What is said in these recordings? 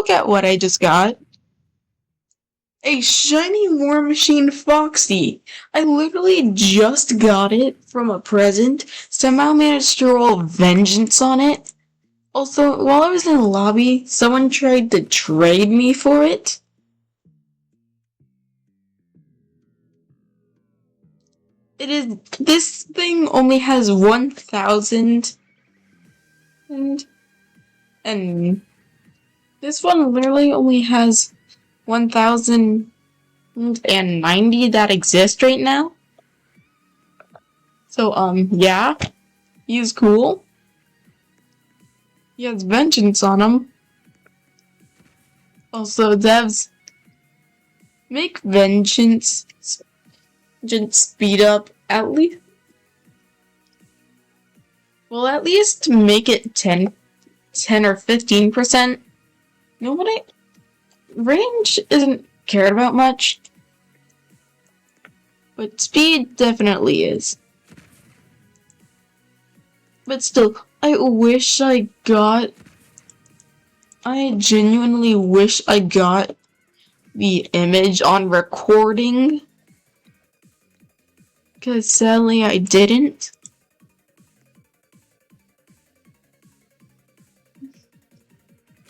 look at what I just got. A shiny War Machine Foxy. I literally just got it from a present. Somehow managed to roll vengeance on it. Also, while I was in the lobby, someone tried to trade me for it. This thing only has 1,000 and this one literally only has 1,090 that exist right now. So, yeah, he's cool. He has vengeance on him. Also, devs, make vengeance speed up at least. Well, at least make it 10 or 15%. Nobody range isn't cared about much, but speed definitely is. But still, I genuinely wish I got the image on recording, because sadly I didn't.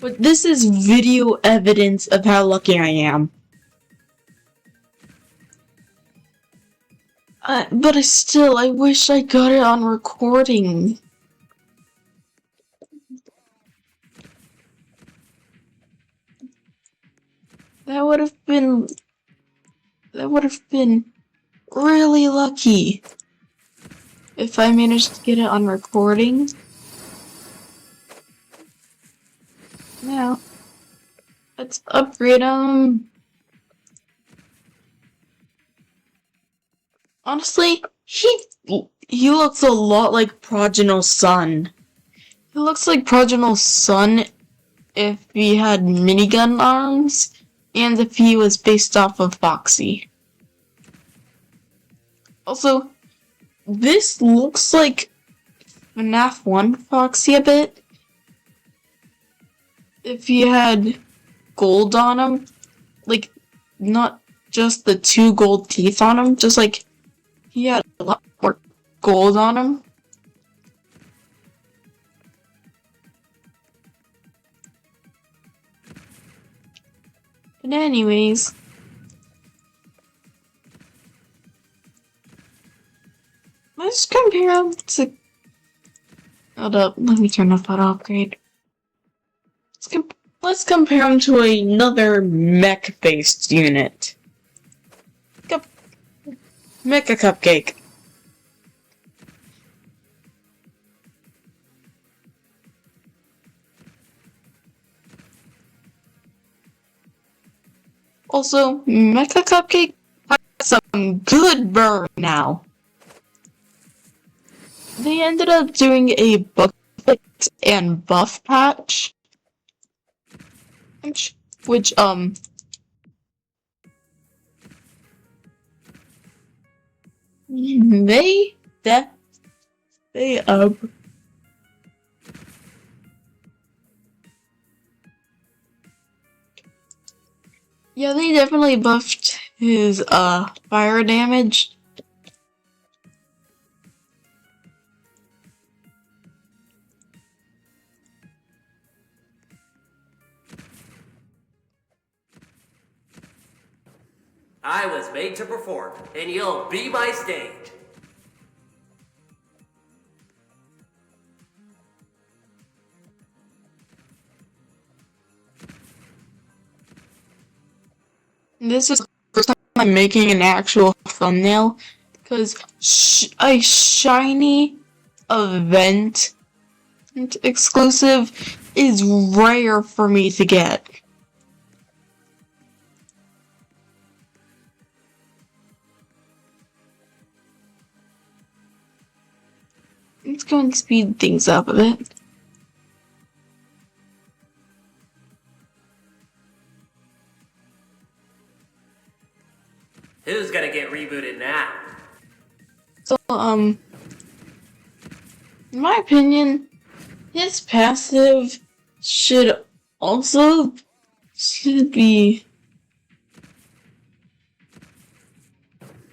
But this is video evidence of how lucky I am. But I wish I got it on recording. That would have been really lucky if I managed to get it on recording. Now, let's upgrade him. Honestly, he looks a lot like Progenal's son. He looks like Progenal's son if he had minigun arms, and if he was based off of Foxy. Also, this looks like FNAF 1 Foxy a bit. If he had gold on him, like, not just the 2 gold teeth on him, just like he had a lot more gold on him. But anyways, let's compare him to... Hold up, let me turn off auto upgrade. Let's compare him to another mech-based unit. Mecha Cupcake. Also, Mecha Cupcake has some good burn now. They ended up doing a bug fix and buff patch, which yeah, they definitely buffed his fire damage. I was made to perform, and you'll be my stage. This is the first time I'm making an actual thumbnail, because a shiny event exclusive is rare for me to get. Let's go and speed things up a bit. Who's gonna get rebooted now? So, in my opinion, his passive should also should be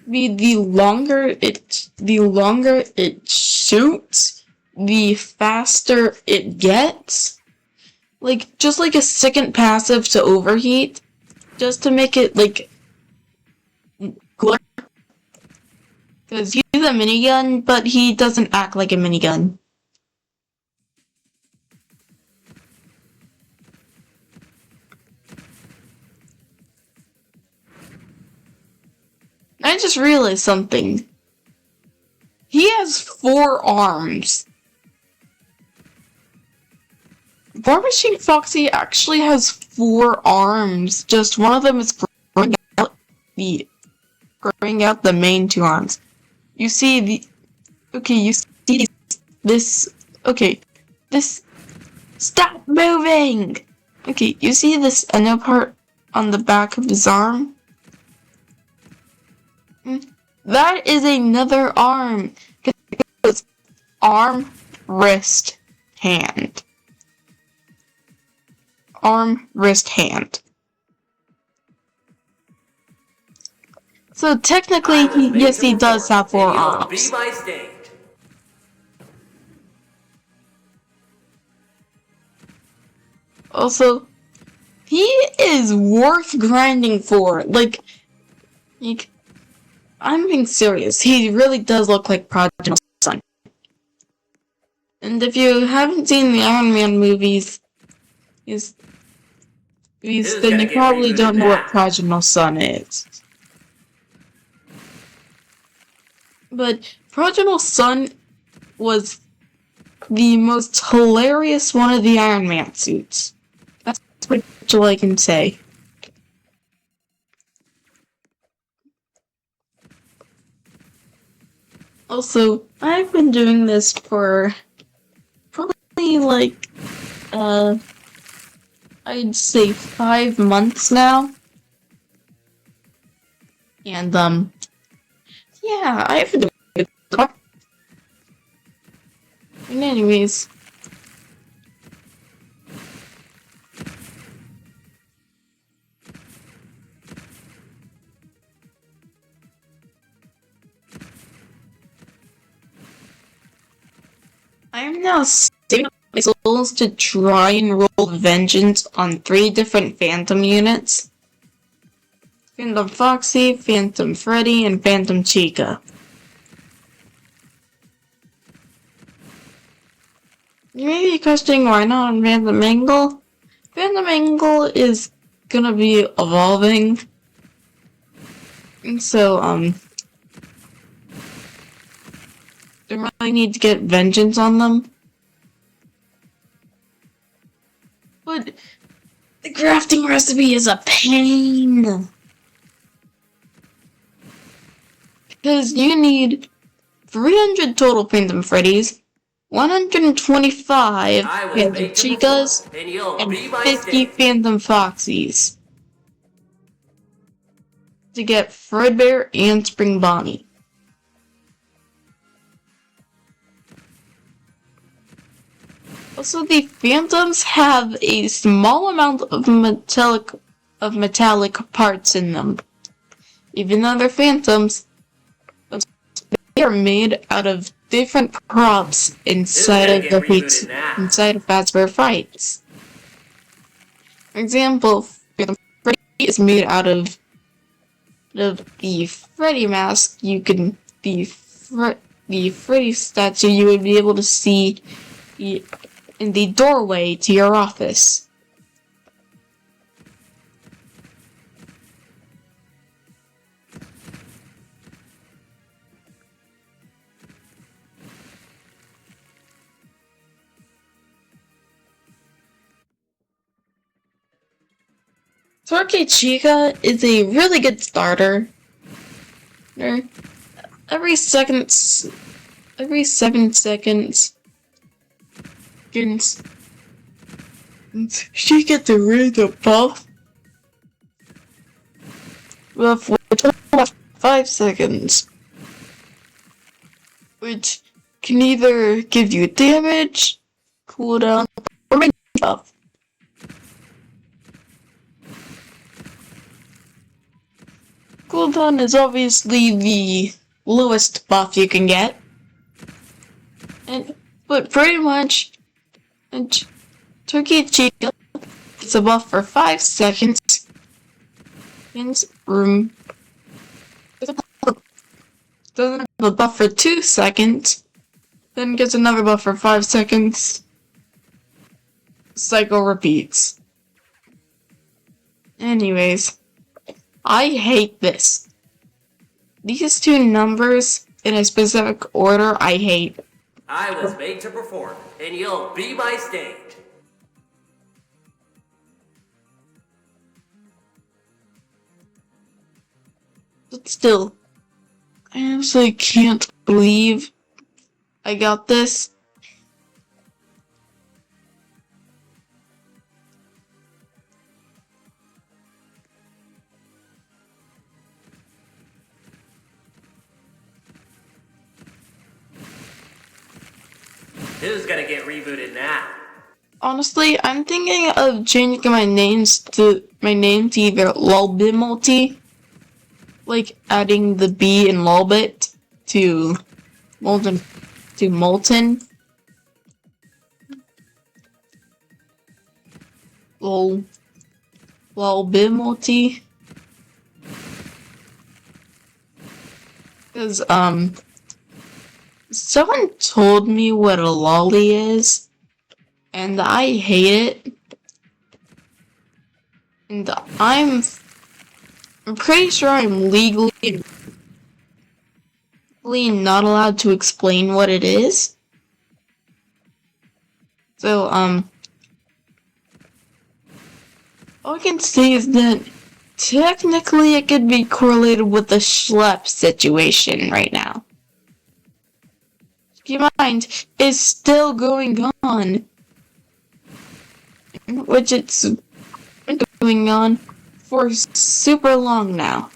the longer it shoots, the faster it gets. Like, just like a second passive to overheat, just to make it, like, cooler. Because he's a minigun, but he doesn't act like a minigun. I just realized something. He has 4 arms. War Machine Foxy actually has 4 arms. Just one of them is growing out the main 2 arms. You see you see this. Okay, this. Stop moving. Okay, you see this inner part on the back of his arm? That is another arm. It's arm, wrist, hand. Arm, wrist, hand. So technically, he does have 4 arms. Be my stage. Also, he is worth grinding for. Like, I'm being serious. He really does look like Prodigal Son. And if you haven't seen the Iron Man movies, then you probably don't know what Prodigal Son is. But Prodigal Son was the most hilarious one of the Iron Man suits. That's what I can say. Also, I've been doing this for probably like, I'd say 5 months now. And, yeah, I've been doing it. And anyways, I am now saving up my souls to try and roll vengeance on 3 different Phantom units. Phantom Foxy, Phantom Freddy, and Phantom Chica. You may be questioning why not on Phantom Angle? Phantom Angle is gonna be evolving. And so, I really need to get vengeance on them. But the crafting recipe is a pain. Because you need 300 total Phantom Freddys, 125 Phantom Chicas, and 50 Phantom Foxies to get Fredbear and Spring Bonnie. Also, the Phantoms have a small amount of metallic parts in them. Even though they're Phantoms, they are made out of different props inside of Fazbear Fights. For example, Phantom Freddy is made out of the Freddy mask. The Freddy statue you would be able to see in the doorway to your office. Torque Chica is a really good starter. Every 7 seconds, she gets a really buff with 5 seconds, which can either give you damage, cooldown, or main buff. cooldown is obviously the lowest buff you can get. But pretty much, Turkey Chica gets a buff for 5 seconds. Room doesn't have a buff for 2 seconds. Then gets another buff for 5 seconds. Cycle repeats. Anyways, I hate this. These two numbers in a specific order I hate. I was made to perform, and you'll be my stage. But still, I absolutely can't believe I got this. Who's gonna get rebooted now? Honestly, I'm thinking of changing my name to either Lulbimulti, like adding the B in Lulbit to Molten Lulbimulti. Because someone told me what a lolly is, and I hate it. And I'm pretty sure I'm legally not allowed to explain what it is. So, all I can say is that technically it could be correlated with the schlep situation right now. Keep in mind, it's still going on. Which it's been going on for super long now.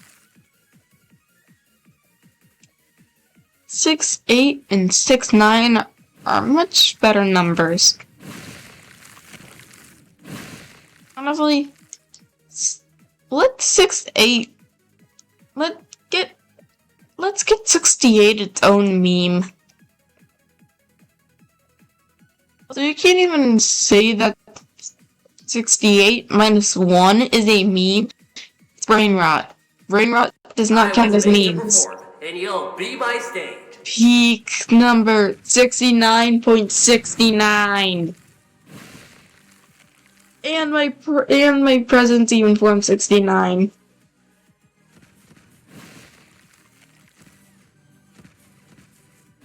6-8 and 6-9 are much better numbers. Honestly, let's 6-8. Let's get 68 its own meme. So you can't even say that 68 minus 1 is a meme. It's brain rot. Brain rot does not count as memes. And you'll be my stage. Peak number 69.69. And my presence even formed 69.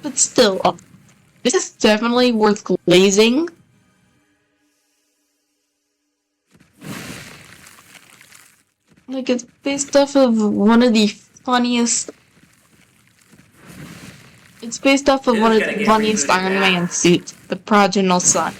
But still, this is definitely worth glazing. Like, it's based off of one of the funniest... It's based off of one of the funniest Iron Man suits, the Prodigal Son.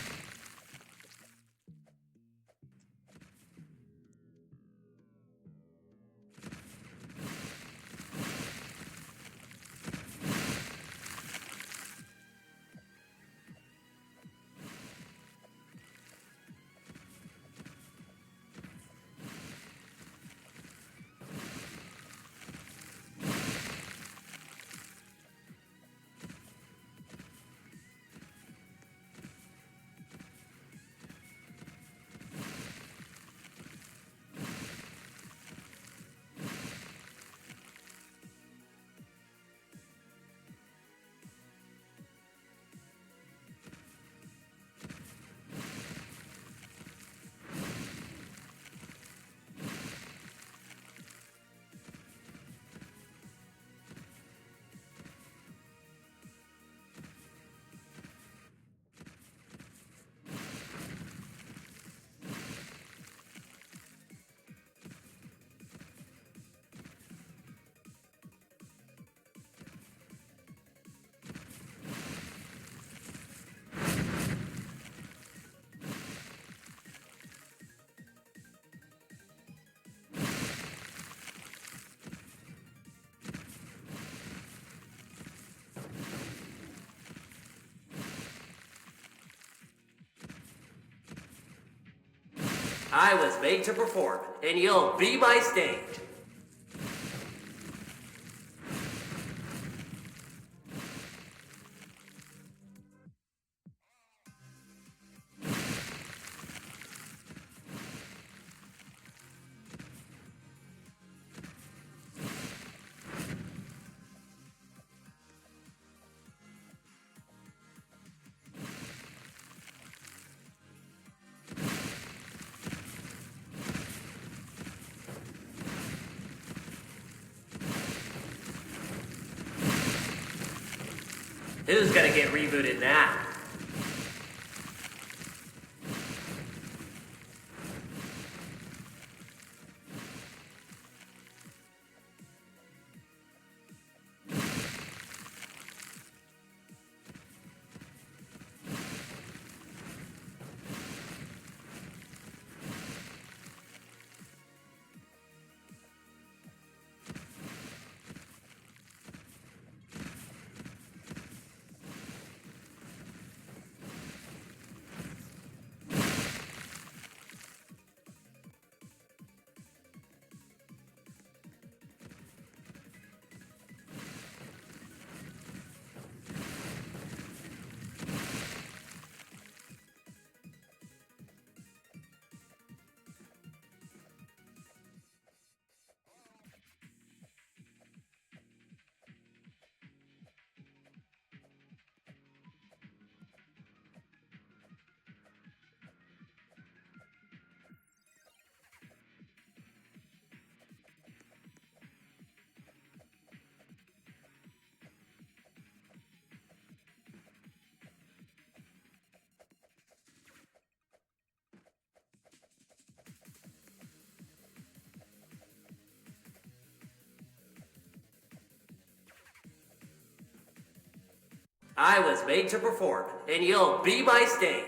I was made to perform, and you'll be my stage. Who's gonna get rebooted now? I was made to perform, and you'll be my stage.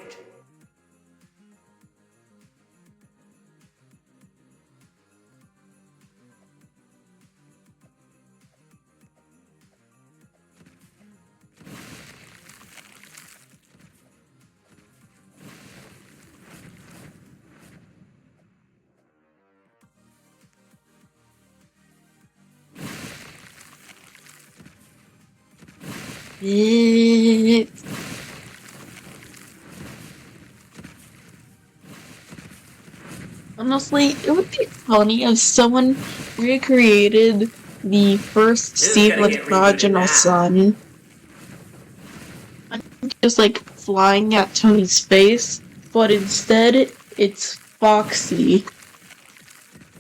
Honestly, it would be funny if someone recreated the first Who's scene gonna with get rebooted Prodigal now? Son, just like flying at Tony's face, but instead it's Foxy.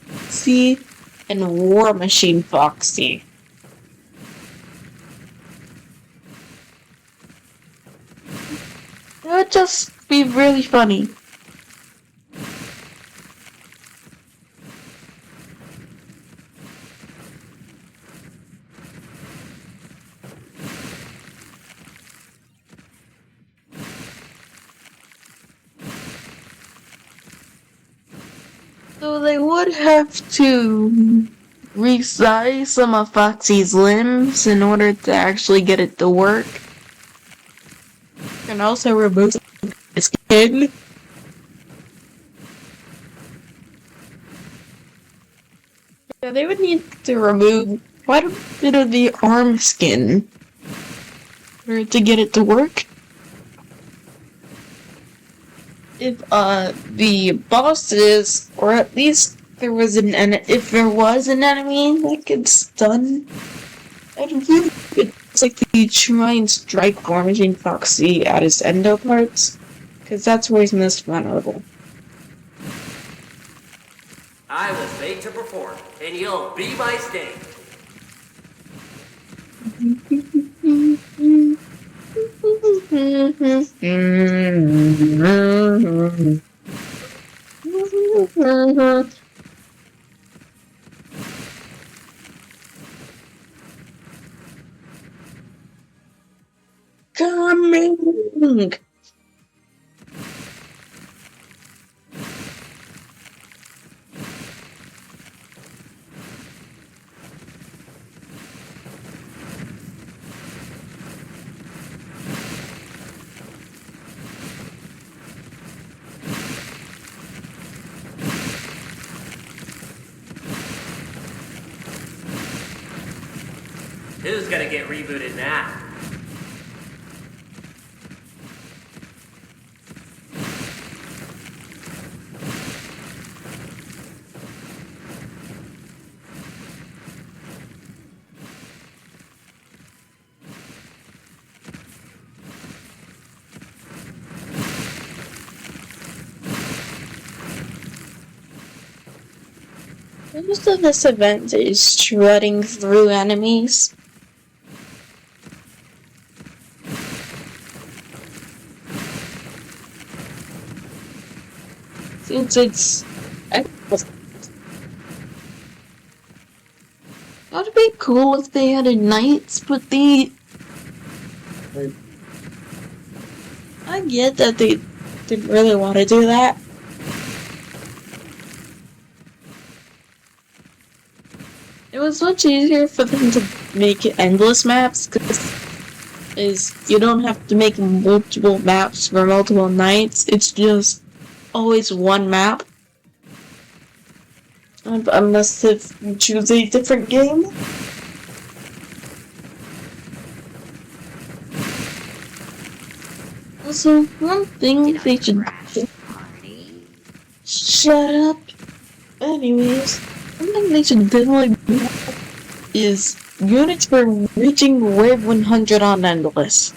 Foxy and War Machine Foxy. That would just be really funny. So they would have to resize some of Foxy's limbs in order to actually get it to work. And also remove his skin. Yeah, they would need to remove quite a bit of the arm skin for to get it to work. If the bosses, or at least if there was an enemy that could stun, I'd really it's like you try and strike War Machine Foxy at his endo parts, because that's where he's most vulnerable. I was made to perform, and you'll be my stage. Coming! Who's gonna get rebooted now? Most of this event is shredding through enemies. it's that'd be cool if they added nights, but I get that they didn't really want to do that. It was much easier for them to make endless maps because you don't have to make multiple maps for multiple nights. It's just always one map. Unless if you choose a different game. Also, one thing they should shut up. Anyways, one thing they should definitely do is units for reaching wave 100 on Endless.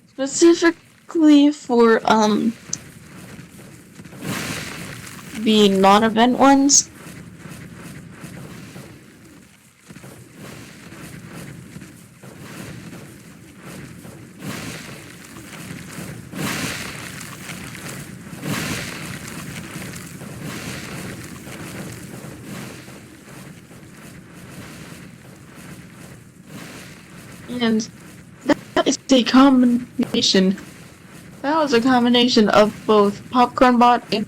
Specifically for the non-event ones. And that is a combination. That was a combination of both Popcorn Bot and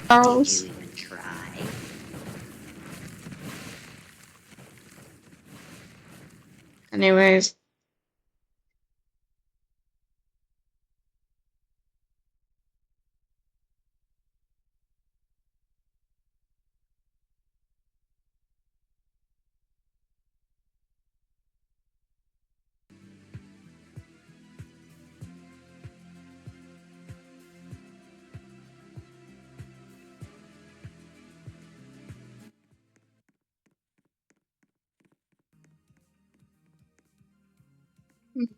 Carlos. Did you even try? Anyways.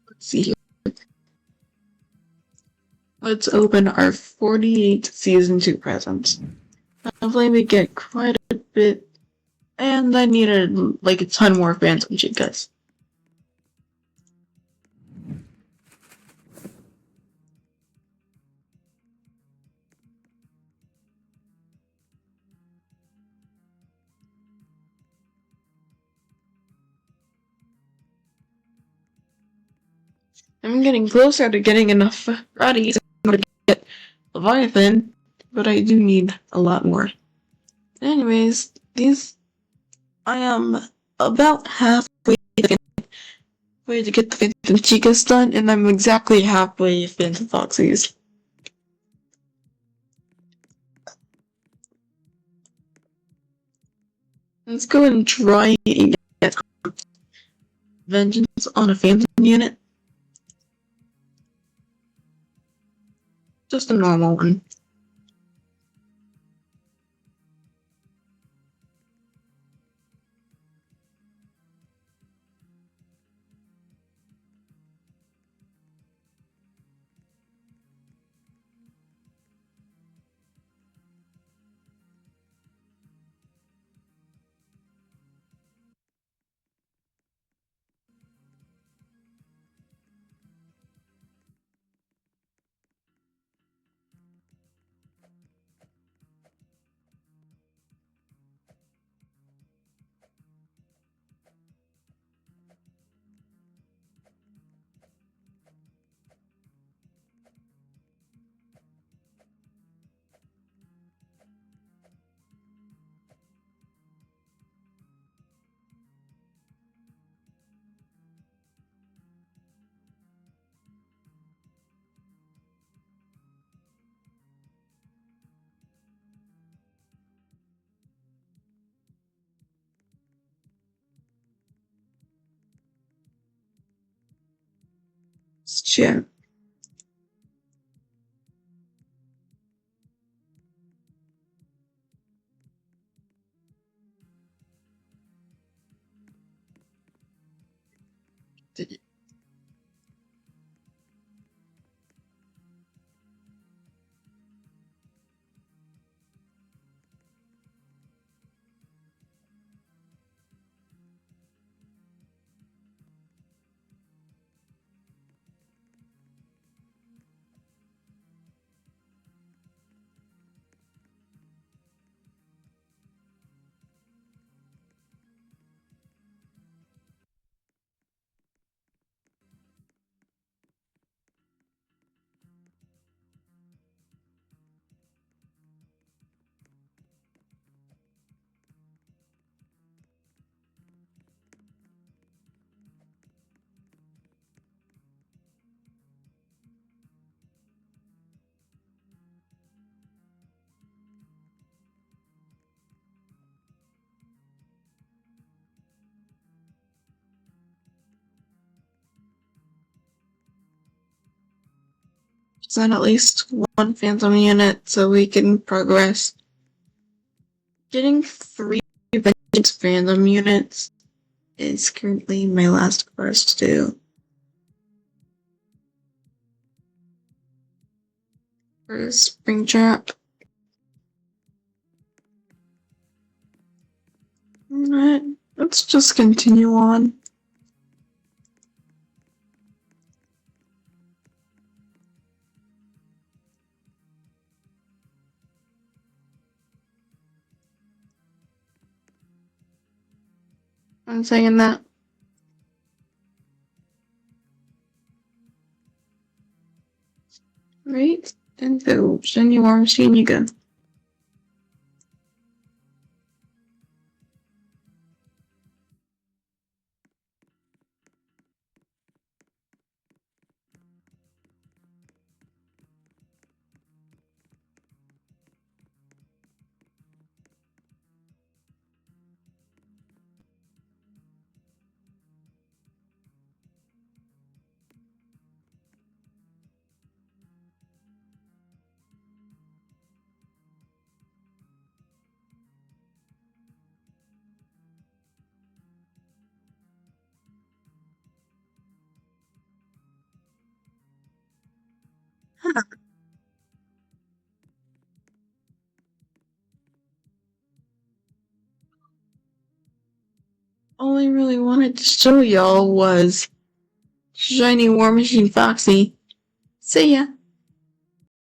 Let's see here. Let's open our 48 Season 2 presents. Hopefully we get quite a bit. And I needed like a ton more Phantom Chicas. I'm getting closer to getting enough Roddies to get Leviathan, but I do need a lot more. Anyways, I am about halfway to get the Phantom Chicas done, and I'm exactly halfway into Foxy's. Let's go and try and get Vengeance on a Phantom unit. Just a normal one. Let's check. send at least one Phantom unit so we can progress. Getting 3 Vengeance Phantom units is currently my last quest to do. For Springtrap. Alright, let's just continue on. I'm saying that. Right, into Shiny War Machine you go. All I really wanted to show y'all was Shiny War Machine Foxy. See ya.